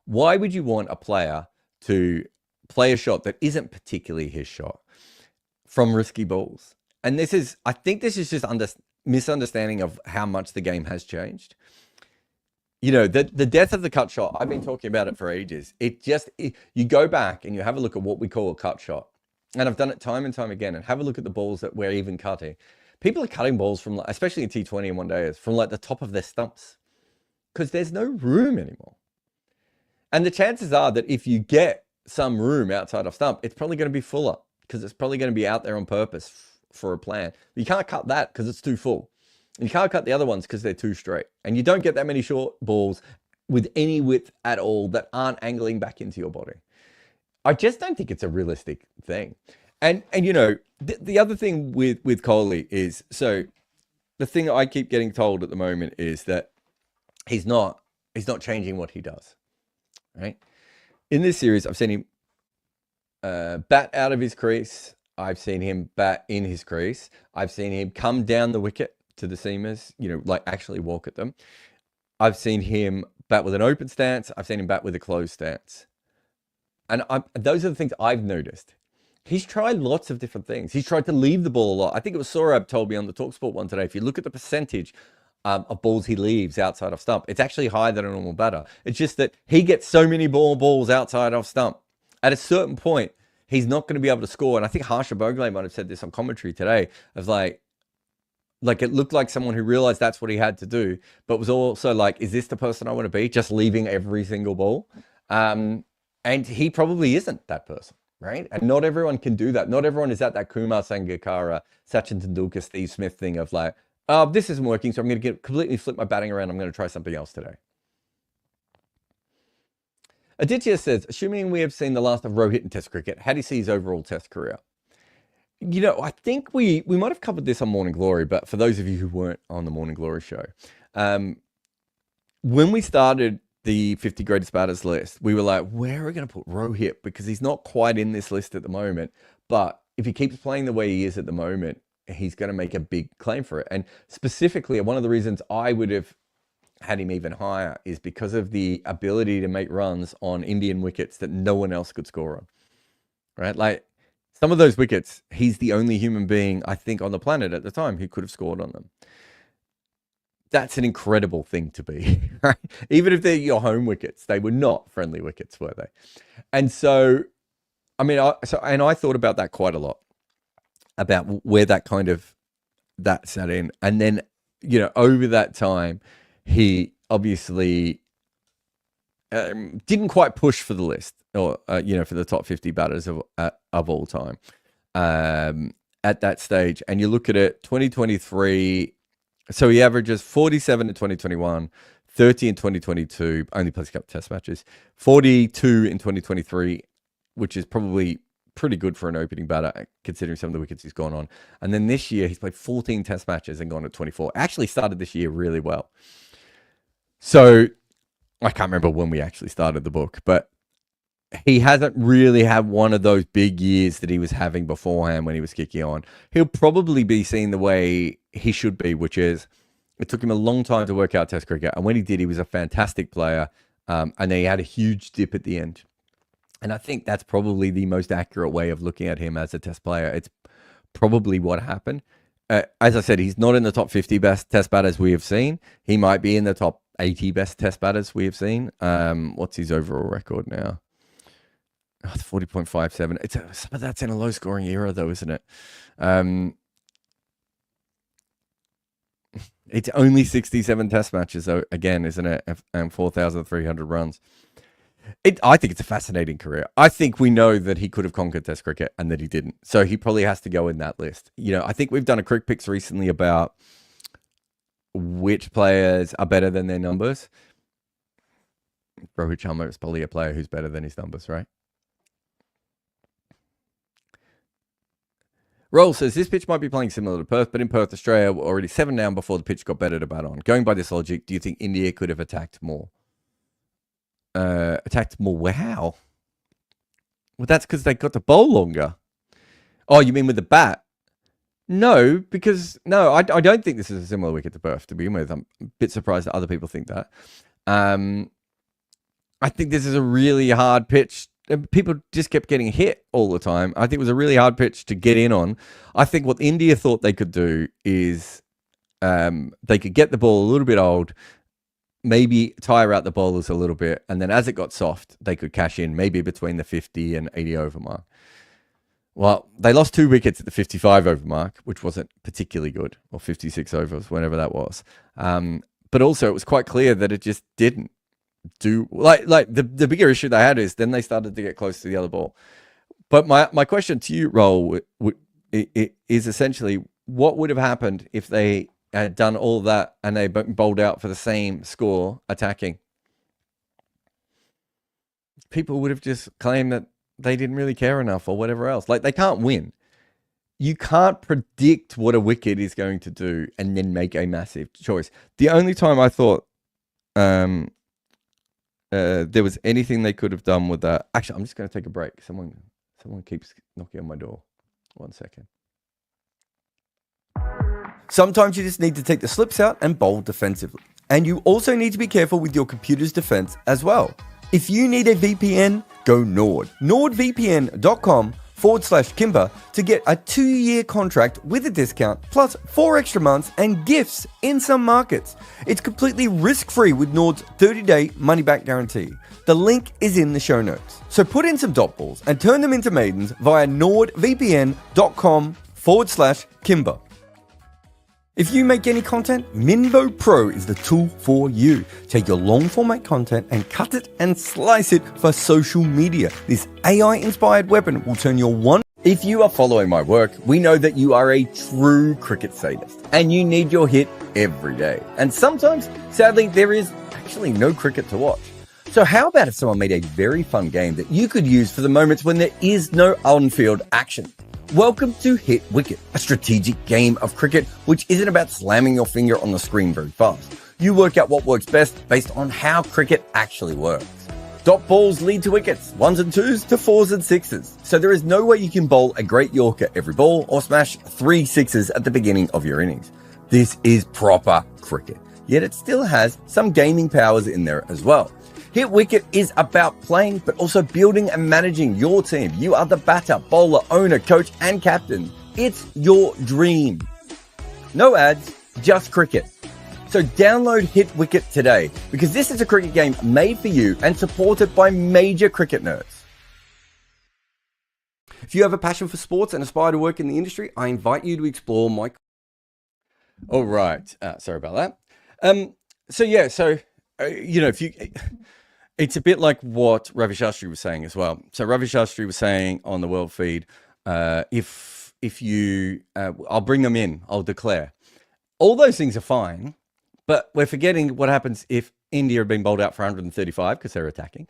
Speaker 1: Why would you want a player to play a shot that isn't particularly his shot from risky balls? And I think this is just misunderstanding of how much the game has changed. You know, the death of the cut shot, I've been talking about it for ages. You go back and you have a look at what we call a cut shot. And I've done it time and time again, and have a look at the balls that we're even cutting. People are cutting balls from, especially in T20 and one-dayers, from like the top of their stumps because there's no room anymore. And the chances are that if you get some room outside of stump, it's probably going to be fuller because it's probably going to be out there on purpose for a plan. You can't cut that because it's too full. And you can't cut the other ones because they're too straight. And you don't get that many short balls with any width at all that aren't angling back into your body. I just don't think it's a realistic thing. And you know, the other thing with Kohli is, so the thing I keep getting told at the moment is that he's not He's not changing what he does, right? In this series, I've seen him bat out of his crease. I've seen him bat in his crease. I've seen him come down the wicket to the seamers, like actually walk at them. I've seen him bat with an open stance. I've seen him bat with a closed stance. And those are the things I've noticed. He's tried lots of different things. He's tried to leave the ball a lot. I think it was Saurabh told me on the TalkSport one today, if you look at the percentage of balls he leaves outside of stump, it's actually higher than a normal batter. It's just that he gets so many balls outside of stump. At a certain point, he's not going to be able to score. And I think Harsha Bhogle might have said this on commentary today, of like it looked like someone who realized that's what he had to do, but was also like, is this the person I want to be? Just leaving every single ball. And he probably isn't that person, right? And not everyone can do that. Not everyone is at that Kumar Sangakkara, Sachin Tendulkar, Steve Smith thing of like, oh, this isn't working, so I'm going to completely flip my batting around. I'm going to try something else today. Aditya says, assuming we have seen the last of Rohit in Test cricket, how do you see his overall Test career? I think we might have covered this on Morning Glory, but for those of you who weren't on the Morning Glory show, when we started the 50 greatest batters list, we were like, where are we going to put Rohit? Because he's not quite in this list at the moment, but if he keeps playing the way he is at the moment, he's going to make a big claim for it. And specifically, one of the reasons I would have had him even higher is because of the ability to make runs on Indian wickets that no one else could score on, right? Like some of those wickets, he's the only human being, I think, on the planet at the time who could have scored on them. That's an incredible thing to be, right? Even if they're your home wickets, they were not friendly wickets, were they? And so, I mean, I thought about that quite a lot, about where that sat in. And then, over that time, he obviously didn't quite push for the list, or for the top 50 batters of all time at that stage. And you look at it, 2023. So he averages 47 in 2021, 30 in 2022, only plays a couple of test matches, 42 in 2023, which is probably pretty good for an opening batter, considering some of the wickets he's gone on. And then this year, he's played 14 test matches and gone at 24. Actually started this year really well. So I can't remember when we actually started the book, but he hasn't really had one of those big years that he was having beforehand when he was kicking on. He'll probably be seen the way he should be, which is it took him a long time to work out Test cricket. And when he did, he was a fantastic player. And then he had a huge dip at the end. And I think that's probably the most accurate way of looking at him as a Test player. It's probably what happened. As I said, he's not in the top 50 best Test batters we have seen. He might be in the top 80 best Test batters we have seen. What's his overall record now? 40.57. Some of that's in a low scoring era though, isn't it? It's only 67 test matches though, again, isn't it? And 4,300 runs. I think it's a fascinating career. I think we know that he could have conquered Test cricket and that he didn't. So he probably has to go in that list. I think we've done a Crick Picks recently about which players are better than their numbers. Rohit Sharma is probably a player who's better than his numbers, right? Roll says, this pitch might be playing similar to Perth, but in Perth, Australia were already 7 down before the pitch got better to bat on. Going by this logic, do you think India could have attacked more? How? Well, that's because they got to bowl longer. Oh, you mean with the bat? No, I don't think this is a similar wicket to Perth, to begin with. I'm a bit surprised that other people think that. I think this is a really hard pitch. People just kept getting hit all the time. I think it was a really hard pitch to get in on. I think what India thought they could do is they could get the ball a little bit old, maybe tire out the bowlers a little bit, and then as it got soft, they could cash in maybe between the 50 and 80 over mark. Well, they lost 2 wickets at the 55 over mark, which wasn't particularly good, or 56 overs, whenever that was. But also, it was quite clear that it just didn't do like the bigger issue they had is then they started to get close to the other ball. But my question to you, Roll, is essentially what would have happened if they had done all that and they bowled out for the same score attacking? People would have just claimed that they didn't really care enough or whatever else. Like, they can't win. You can't predict what a wicket is going to do and then make a massive choice. The only time I thought there was anything they could have done with that. Actually, I'm just going to take a break. Someone keeps knocking on my door. 1 second. Sometimes you just need to take the slips out and bowl defensively. And you also need to be careful with your computer's defense as well. If you need a VPN, go Nord. NordVPN.com/Kimber to get a 2-year contract with a discount, plus 4 extra months and gifts in some markets. It's completely risk-free with Nord's 30-day money-back guarantee. The link is in the show notes. So put in some dot balls and turn them into maidens via NordVPN.com/Kimber. If you make any content, Minvo Pro is the tool for you. Take your long format content and cut it and slice it for social media. This AI-inspired weapon will turn your one... If you are following my work, we know that you are a true cricket sadist and you need your hit every day. And sometimes, sadly, there is actually no cricket to watch. So how about if someone made a very fun game that you could use for the moments when there is no on-field action? Welcome to Hit Wicket, a strategic game of cricket which isn't about slamming your finger on the screen very fast. You work out what works best based on how cricket actually works. Dot balls lead to wickets, 1s and 2s to 4s and 6s. So there is no way you can bowl a great Yorker every ball or smash 3 6s at the beginning of your innings. This is proper cricket, yet it still has some gaming powers in there as well. Hit Wicket is about playing, but also building and managing your team. You are the batter, bowler, owner, coach, and captain. It's your dream. No ads, just cricket. So download Hit Wicket today, because this is a cricket game made for you and supported by major cricket nerds. If you have a passion for sports and aspire to work in the industry, I invite you to explore my... All right. Sorry about that. If you... It's a bit like what Ravi Shastri was saying as well. So Ravi Shastri was saying on the world feed, if you, I'll bring them in, I'll declare. All those things are fine, but we're forgetting what happens if India had been bowled out for 135 because they're attacking,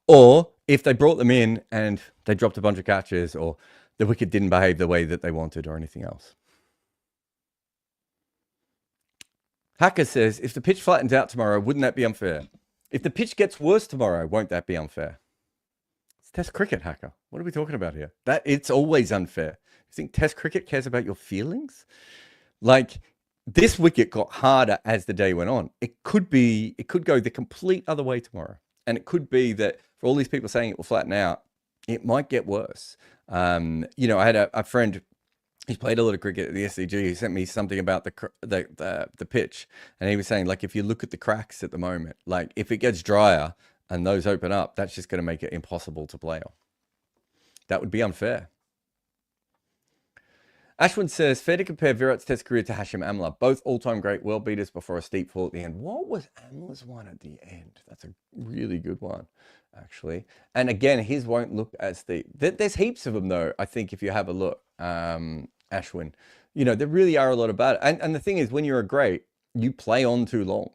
Speaker 1: or if they brought them in and they dropped a bunch of catches, or the wicket didn't behave the way that they wanted, or anything else. Hacker says, if the pitch flattens out tomorrow, wouldn't that be unfair? If the pitch gets worse tomorrow, won't that be unfair? It's Test cricket, Hacker. What are we talking about here? It's always unfair. You think Test cricket cares about your feelings? Like, this wicket got harder as the day went on. It could go the complete other way tomorrow. And it could be that for all these people saying it will flatten out, it might get worse. I had a friend. He's played a lot of cricket at the SCG. He sent me something about the pitch, and he was saying, like, if you look at the cracks at the moment, like if it gets drier and those open up, that's just going to make it impossible to play on. That would be unfair. Ashwin says, fair to compare Virat's Test career to Hashim Amla, both all-time great world beaters before a steep fall at the end. What was Amla's one at the end? That's a really good one, actually. And again, his won't look as steep. There's heaps of them, though, I think, if you have a look. Ashwin, there really are a lot about it. And the thing is, when you're a great, you play on too long,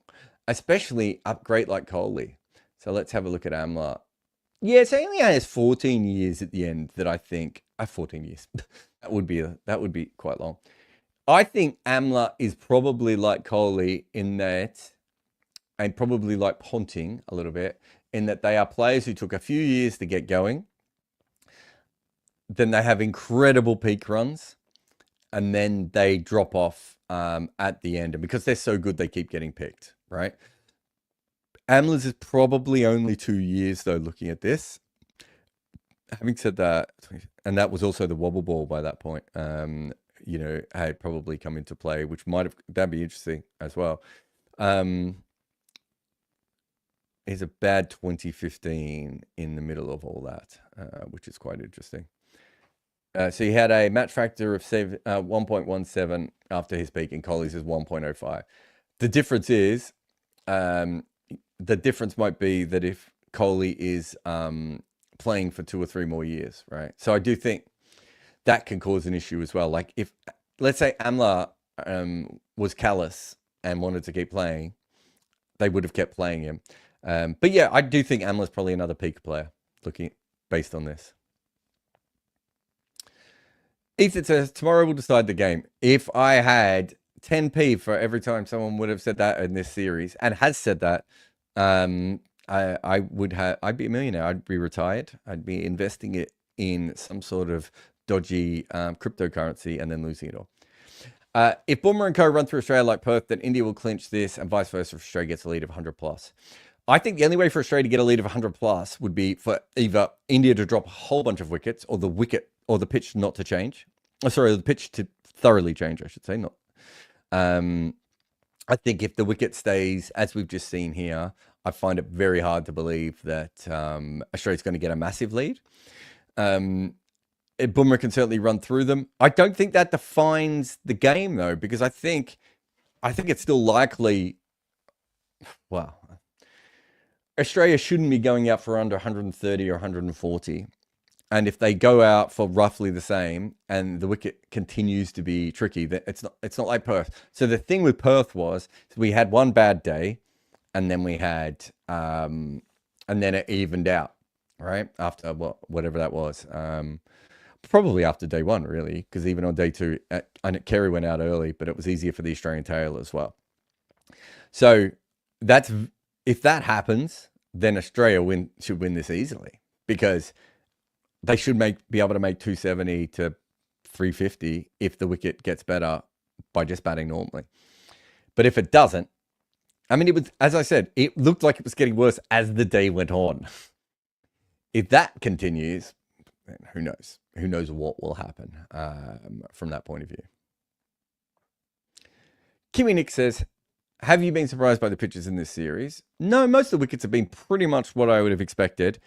Speaker 1: especially up great like Kohli. So let's have a look at Amla. Yeah, so he only has 14 years at the end that I think, 14 years, that would be quite long. I think Amla is probably like Kohli in that, and probably like Ponting a little bit, in that they are players who took a few years to get going. Then they have incredible peak runs, and then they drop off at the end. And because they're so good, they keep getting picked, right? Amla's is probably only 2 years, though, looking at this. Having said that, and that was also the wobble ball by that point, had probably come into play, which that'd be interesting as well. Is a bad 2015 in the middle of all that, which is quite interesting. So he had a match factor of 1.17 after his peak, and Kohli's is 1.05. The difference is, the difference might be that if Kohli is playing for 2 or 3 more years, right? So I do think that can cause an issue as well. Like if, let's say Amla was callous and wanted to keep playing, they would have kept playing him. But yeah, I do think Amla's probably another peak player, based on this. Ethan says, tomorrow will decide the game. If I had 10p for every time someone would have said that in this series, and has said that, I'd be a millionaire. I'd be retired. I'd be investing it in some sort of dodgy cryptocurrency and then losing it all. If Boomer and Co run through Australia like Perth, then India will clinch this, and vice versa if Australia gets a lead of 100 plus. I think the only way for Australia to get a lead of 100 plus would be for either India to drop a whole bunch of wickets, or the pitch not to change. Oh, sorry, the pitch to thoroughly change, I should say. Not. I think if the wicket stays as we've just seen here, I find it very hard to believe that Australia's going to get a massive lead. Boomer can certainly run through them. I don't think that defines the game, though, because I think it's still likely. Well, Australia shouldn't be going out for under 130 or 140. And if they go out for roughly the same and the wicket continues to be tricky, it's not like Perth. So the thing with Perth was we had one bad day, and then we had and then it evened out, right? After whatever that was. Probably after day one, really, because even on day two, and Kerry went out early, but it was easier for the Australian tail as well. So if that happens, then Australia should win this easily, because they should be able to make 270 to 350 if the wicket gets better by just batting normally. But if it doesn't, I mean, it was, as I said, it looked like it was getting worse as the day went on. If that continues, then who knows? Who knows what will happen from that point of view. Kimmy Nick says, have you been surprised by the pitches in this series? No, most of the wickets have been pretty much what I would have expected.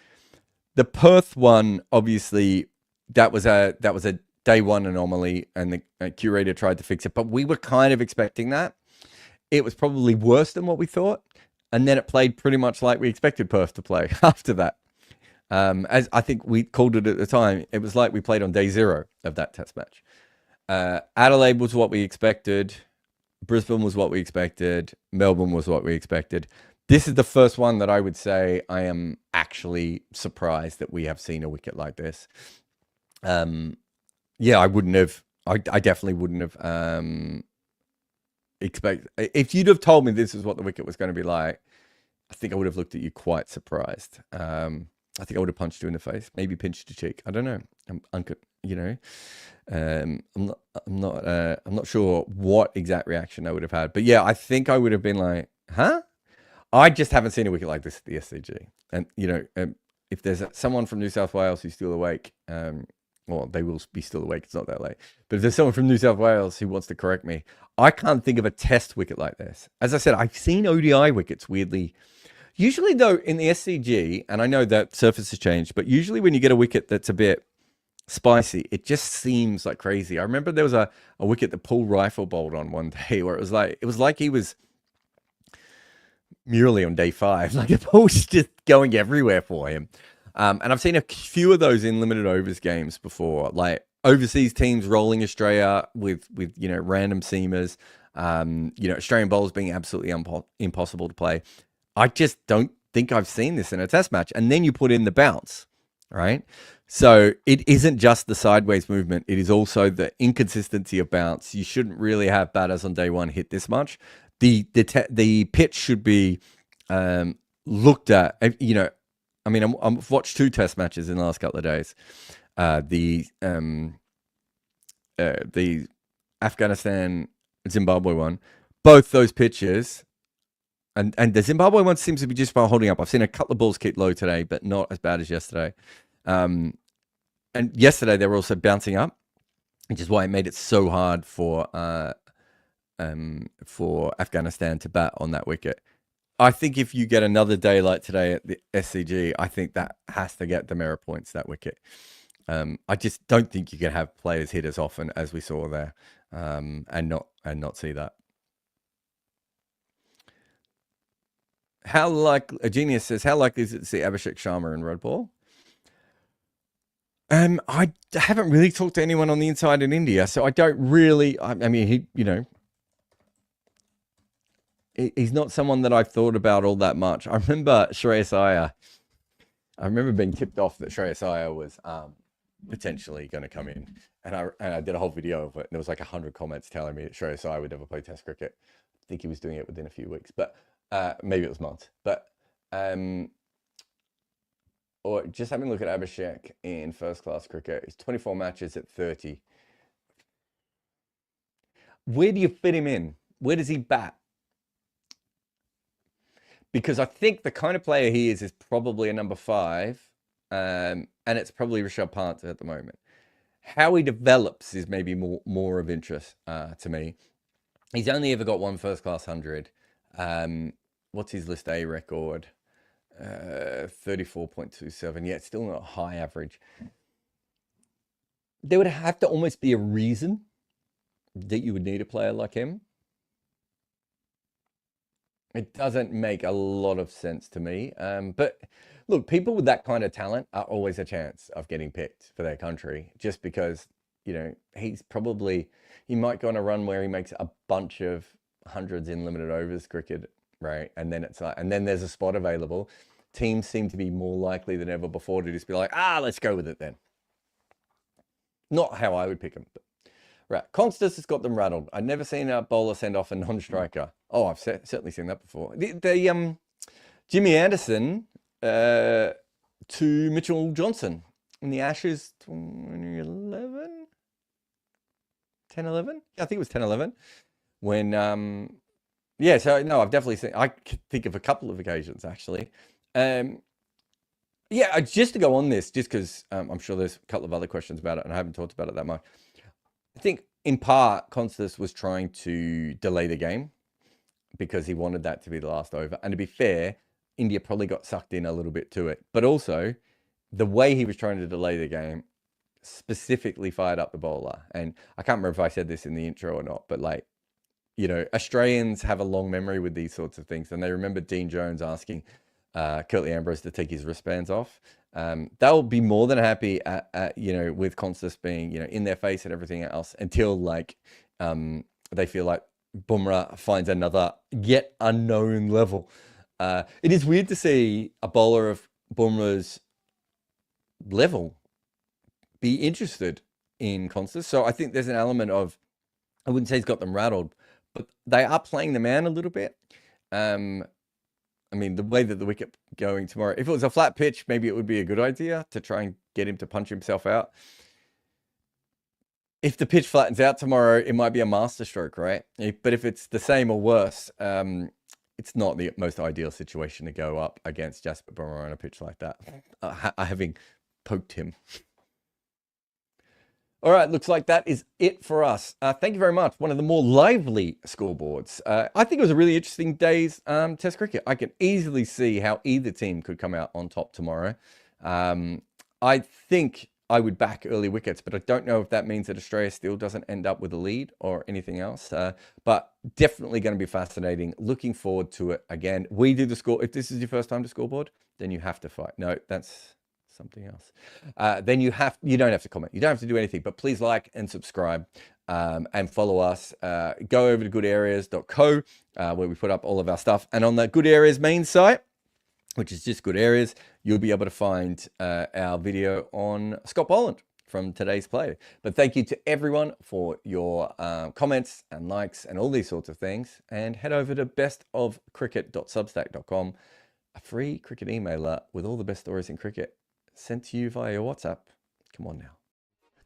Speaker 1: The Perth one, obviously, that was a day one anomaly, and the curator tried to fix it, but we were kind of expecting that. It was probably worse than what we thought, and then it played pretty much like we expected Perth to play after that. As I think we called it at the time, it was like we played on day 0 of that test match. Adelaide was what we expected. Brisbane was what we expected. Melbourne was what we expected. This is the first one that I would say I am actually surprised that we have seen a wicket like this. Yeah, I wouldn't have. I definitely wouldn't have expect. If you'd have told me this is what the wicket was going to be like, I think I would have looked at you quite surprised. I think I would have punched you in the face, maybe pinched your cheek. I don't know. I'm not sure what exact reaction I would have had, but yeah, I think I would have been like, huh? I just haven't seen a wicket like this at the SCG. And if there's someone from New South Wales who's still awake, well, they will be still awake. It's not that late. But if there's someone from New South Wales who wants to correct me, I can't think of a test wicket like this. As I said, I've seen ODI wickets weirdly. Usually, though, in the SCG, and I know that surface has changed, but usually when you get a wicket that's a bit spicy, it just seems like crazy. I remember there was a wicket that Paul Rifle bowled on one day where it was like he was merely on day 5. Like the ball was just going everywhere for him. And I've seen a few of those in limited overs games before, like overseas teams rolling Australia with random seamers, Australian bowlers being absolutely impossible to play. I just don't think I've seen this in a test match. And then you put in the bounce, right? So it isn't just the sideways movement. It is also the inconsistency of bounce. You shouldn't really have batters on day 1 hit this much. The pitch should be looked at. I mean, I've watched 2 test matches in the last couple of days. The Afghanistan Zimbabwe one. Both those pitches. And the Zimbabwe one seems to be just about holding up. I've seen a couple of balls kicked low today, but not as bad as yesterday. And yesterday they were also bouncing up, which is why it made it so hard for Afghanistan to bat on that wicket. I think if you get another day like today at the SCG, I think that has to get the merit points, that wicket. I just don't think you can have players hit as often as we saw there, and not see that. A Genius says, how likely is it to see Abhishek Sharma in red ball? I haven't really talked to anyone on the inside in India, so I don't really. I mean, he's not someone that I've thought about all that much. I remember Shreyas Iyer. I remember being tipped off that Shreyas Iyer was potentially going to come in, and I did a whole video of it. And there was like 100 comments telling me that Shreyas Iyer would never play Test cricket. I think he was doing it within a few weeks, but maybe it was months. But Or just having a look at Abhishek in first class cricket. He's 24 matches at 30. Where do you fit him in? Where does he bat? Because I think the kind of player he is probably a number 5. And it's probably Rishabh Pant at the moment. How he develops is maybe more of interest to me. He's only ever got one first class 100. What's his list A record? 34.27. Yeah, it's still not a high average. There would have to almost be a reason that you would need a player like him. It doesn't make a lot of sense to me. But look, people with that kind of talent are always a chance of getting picked for their country, just because, you know, he might go on a run where he makes a bunch of hundreds in limited overs cricket, right? And then there's a spot available. Teams seem to be more likely than ever before to just be like, let's go with it then. Not how I would pick him. But, right. Constance has got them rattled. I've never seen a bowler send off a non-striker. Oh, I've certainly seen that before. Jimmy Anderson to Mitchell Johnson in the Ashes 2011? 10-11? Yeah, I think it was 10-11. When, yeah, so no, I've definitely seen, I could think of a couple of occasions actually. Yeah, just to go on this, just because I'm sure there's a couple of other questions about it and I haven't talked about it that much. I think in part, Constance was trying to delay the game because he wanted that to be the last over. And to be fair, India probably got sucked in a little bit to it. But also, the way he was trying to delay the game specifically fired up the bowler. And I can't remember if I said this in the intro or not, but like, you know, Australians have a long memory with these sorts of things. And they remember Dean Jones asking Curtly Ambrose to take his wristbands off. They'll be more than happy at you know, with Constance being, you know, in their face and everything else until like they feel like Bumrah finds another yet unknown level. It is weird to see a bowler of Bumrah's level be interested in Constance. So I think there's an element of, I wouldn't say he's got them rattled, but they are playing the man a little bit. I mean, the way that the wicket going tomorrow, if it was a flat pitch, maybe it would be a good idea to try and get him to punch himself out. If the pitch flattens out tomorrow, it might be a masterstroke, right? But if it's the same or worse, it's not the most ideal situation to go up against Jasprit Bumrah on a pitch like that, having poked him. All right, looks like that is it for us. Thank you very much. One of the more lively scoreboards. I think it was a really interesting day's Test cricket. I can easily see how either team could come out on top tomorrow. I think I would back early wickets, but I don't know if that means that Australia still doesn't end up with a lead or anything else. But definitely going to be fascinating. Looking forward to it again. We do the score. If this is your first time to Scoreboard, then you have to fight. No, that's something else. Then you don't have to comment. You don't have to do anything, but please like and subscribe and follow us. Go over to goodareas.co where we put up all of our stuff. And on the Good Areas main site, which is just Good Areas, you'll be able to find our video on Scott Boland from today's play. But thank you to everyone for your comments and likes and all these sorts of things. And head over to bestofcricket.substack.com, a free cricket emailer with all the best stories in cricket sent to you via your WhatsApp. Come on now.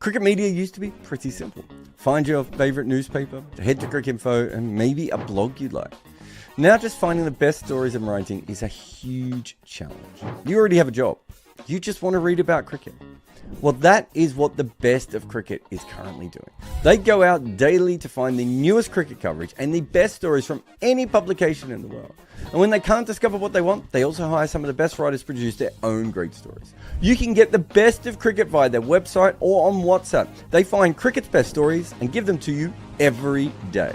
Speaker 1: Cricket media used to be pretty simple. Find your favorite newspaper, head to Cricinfo, and maybe a blog you'd like. Now just finding the best stories and writing is a huge challenge. You already have a job. You just want to read about cricket. Well, that is what the Best of Cricket is currently doing. They go out daily to find the newest cricket coverage and the best stories from any publication in the world. And when they can't discover what they want, they also hire some of the best writers to produce their own great stories. You can get the Best of Cricket via their website or on WhatsApp. They find cricket's best stories and give them to you every day.